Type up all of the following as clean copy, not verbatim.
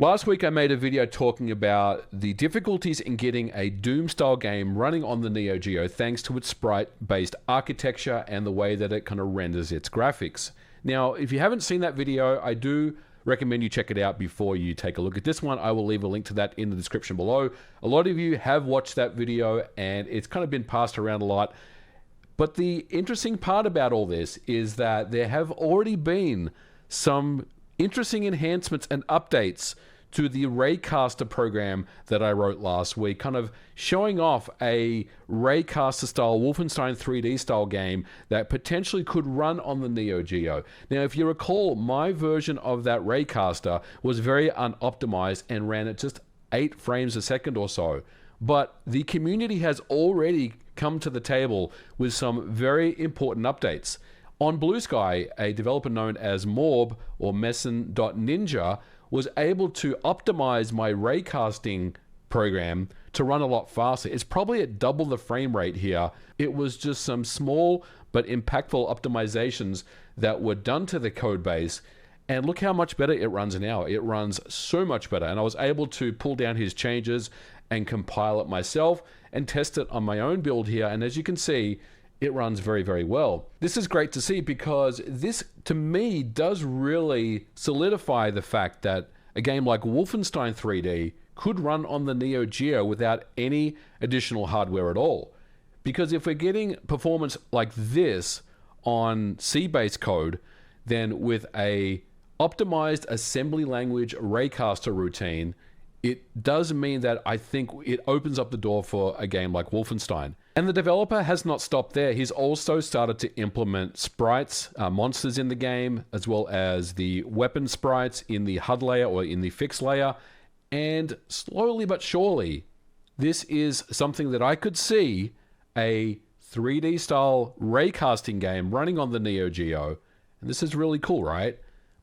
Last week I made a video talking about the difficulties in getting a Doom-style game running on the Neo Geo thanks to its sprite-based architecture and the way that it kind of renders its graphics. Now, if you haven't seen that video, I do recommend you check it out before you take a look at this one. I will leave a link to that in the description below. A lot of you have watched that video and it's kind of been passed around a lot. But the interesting part about all this is that there have already been some interesting enhancements and updates to the Raycaster program that I wrote last week, kind of showing off a Raycaster style, Wolfenstein 3D style game that potentially could run on the Neo Geo. Now, if you recall, my version of that Raycaster was very unoptimized and ran at just 8 frames a second or so. But the community has already come to the table with some very important updates. On Blue Sky, a developer known as Morb or Messen.Ninja was able to optimize my raycasting program to run a lot faster. It's probably at double the frame rate here. It was just some small but impactful optimizations that were done to the code base, and look how much better it runs now. It runs so much better, and I was able to pull down his changes and compile it myself and test it on my own build here, and as you can see, it runs very, very well. This is great to see because this, to me, does really solidify the fact that a game like Wolfenstein 3D could run on the Neo Geo without any additional hardware at all. Because if we're getting performance like this on C-based code, then with a optimized assembly language Raycaster routine, it does mean that I think it opens up the door for a game like Wolfenstein. And the developer has not stopped there. He's also started to implement sprites, monsters in the game, as well as the weapon sprites in the HUD layer or in the fixed layer. And slowly but surely, this is something that I could see a 3D style raycasting game running on the Neo Geo. And this is really cool, right?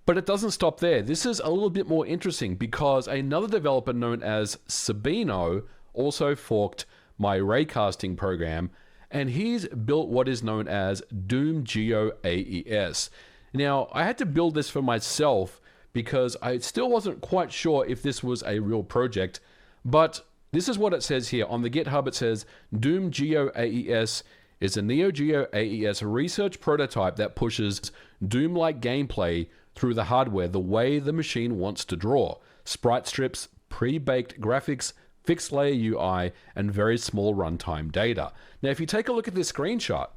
But it doesn't stop there. This is a little bit more interesting because another developer known as Sabino also forked my raycasting program, and he's built what is known as doomgeo-aes. Now, I had to build this for myself because I still wasn't quite sure if this was a real project, but this is what it says here. On the GitHub, it says, doomgeo-aes is a Neo Geo AES research prototype that pushes Doom-like gameplay through the hardware the way the machine wants to draw. Sprite strips, pre-baked graphics, fixed layer UI, and very small runtime data. Now, if you take a look at this screenshot,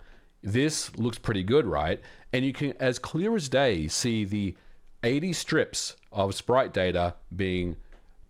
this looks pretty good, right? And you can, as clear as day, see the 80 strips of sprite data being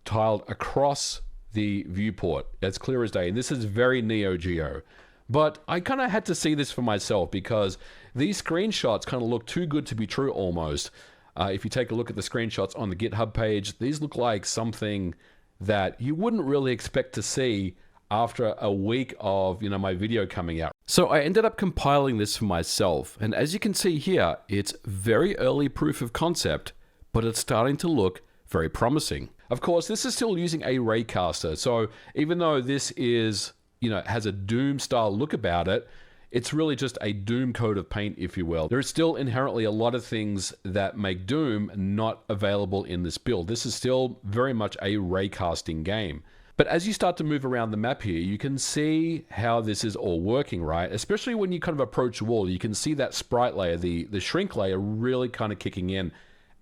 tiled across the viewport, as clear as day. And this is very Neo Geo. But I kind of had to see this for myself because these screenshots kind of look too good to be true almost. If you take a look at the screenshots on the GitHub page, these look like something that you wouldn't really expect to see after a week of, my video coming out. So I ended up compiling this for myself, and as you can see here, it's very early proof of concept, but it's starting to look very promising. Of course, this is still using a Raycaster, so even though this is, has a Doom style look about it, it's really just a Doom coat of paint, if you will. There is still inherently a lot of things that make Doom not available in this build. This is still very much a raycasting game. But as you start to move around the map here, you can see how this is all working, right? Especially when you kind of approach a wall, you can see that sprite layer, the shrink layer really kind of kicking in.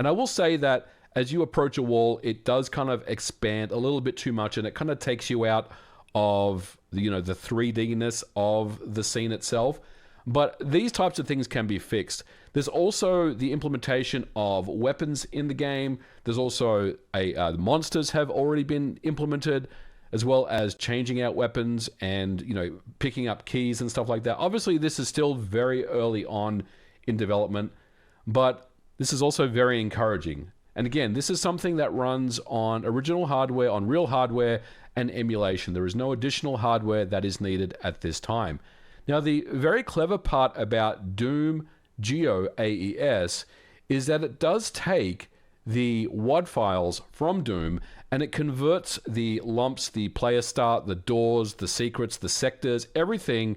And I will say that as you approach a wall, it does kind of expand a little bit too much and it kind of takes you out of the 3D-ness of the scene itself. But these types of things can be fixed. There's also the implementation of weapons in the game. There's also the monsters have already been implemented, as well as changing out weapons and picking up keys and stuff like that. Obviously, this is still very early on in development, but this is also very encouraging. And again, this is something that runs on original hardware, on real hardware, and emulation. There is no additional hardware that is needed at this time. Now, the very clever part about Doom Geo AES is that it does take the WAD files from Doom and it converts the lumps, the player start, the doors, the secrets, the sectors, everything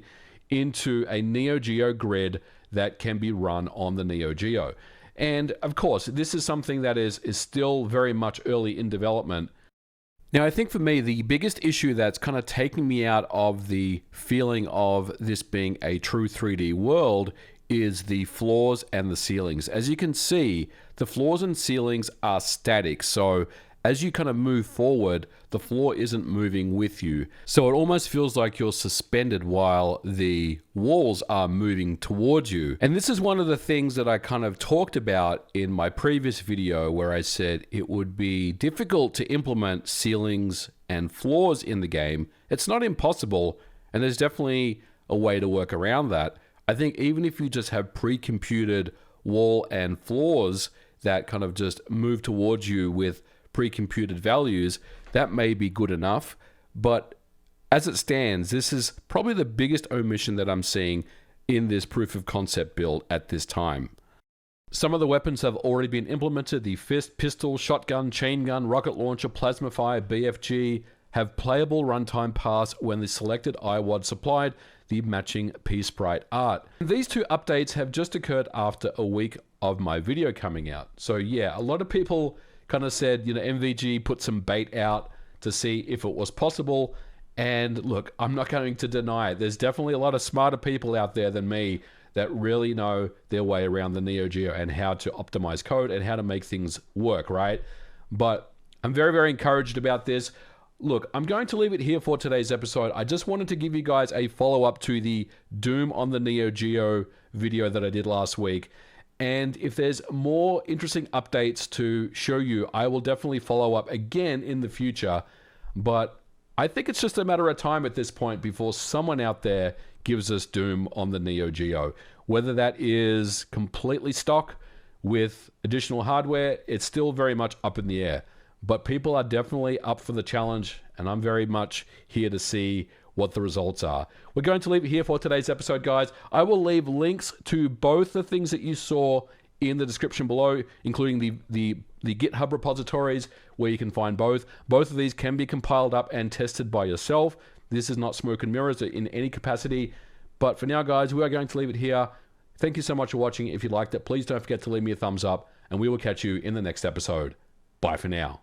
into a Neo Geo grid that can be run on the Neo Geo. And of course, this is something that is still very much early in development. Now, I think for me, the biggest issue that's kind of taking me out of the feeling of this being a true 3D world is the floors and the ceilings. As you can see, the floors and ceilings are static. So as you kind of move forward, the floor isn't moving with you. So it almost feels like you're suspended while the walls are moving towards you. And this is one of the things that I kind of talked about in my previous video where I said it would be difficult to implement ceilings and floors in the game. It's not impossible, and there's definitely a way to work around that. I think even if you just have pre-computed wall and floors that kind of just move towards you with pre-computed values, that may be good enough. But as it stands, this is probably the biggest omission that I'm seeing in this proof of concept build at this time. Some of the weapons have already been implemented. The fist, pistol, shotgun, chain gun, rocket launcher, plasma fire, BFG have playable runtime pass when the selected IWAD supplied the matching P-Sprite art. These two updates have just occurred after a week of my video coming out. So yeah, a lot of people kind of said, you know, MVG put some bait out to see if it was possible. And look, I'm not going to deny it. There's definitely a lot of smarter people out there than me that really know their way around the Neo Geo and how to optimize code and how to make things work, right? But I'm very, very encouraged about this. Look, I'm going to leave it here for today's episode. I just wanted to give you guys a follow-up to the Doom on the Neo Geo video that I did last week. And if there's more interesting updates to show you, I will definitely follow up again in the future. But I think it's just a matter of time at this point before someone out there gives us Doom on the Neo Geo. Whether that is completely stock with additional hardware, it's still very much up in the air. But people are definitely up for the challenge, and I'm very much here to see what the results are. We're going to leave it here for today's episode, guys. I will leave links to both the things that you saw in the description below, including the GitHub repositories where you can find both. Both of these can be compiled up and tested by yourself. This is not smoke and mirrors in any capacity. But for now, guys, we are going to leave it here. Thank you so much for watching. If you liked it, please don't forget to leave me a thumbs up, and we will catch you in the next episode. Bye for now.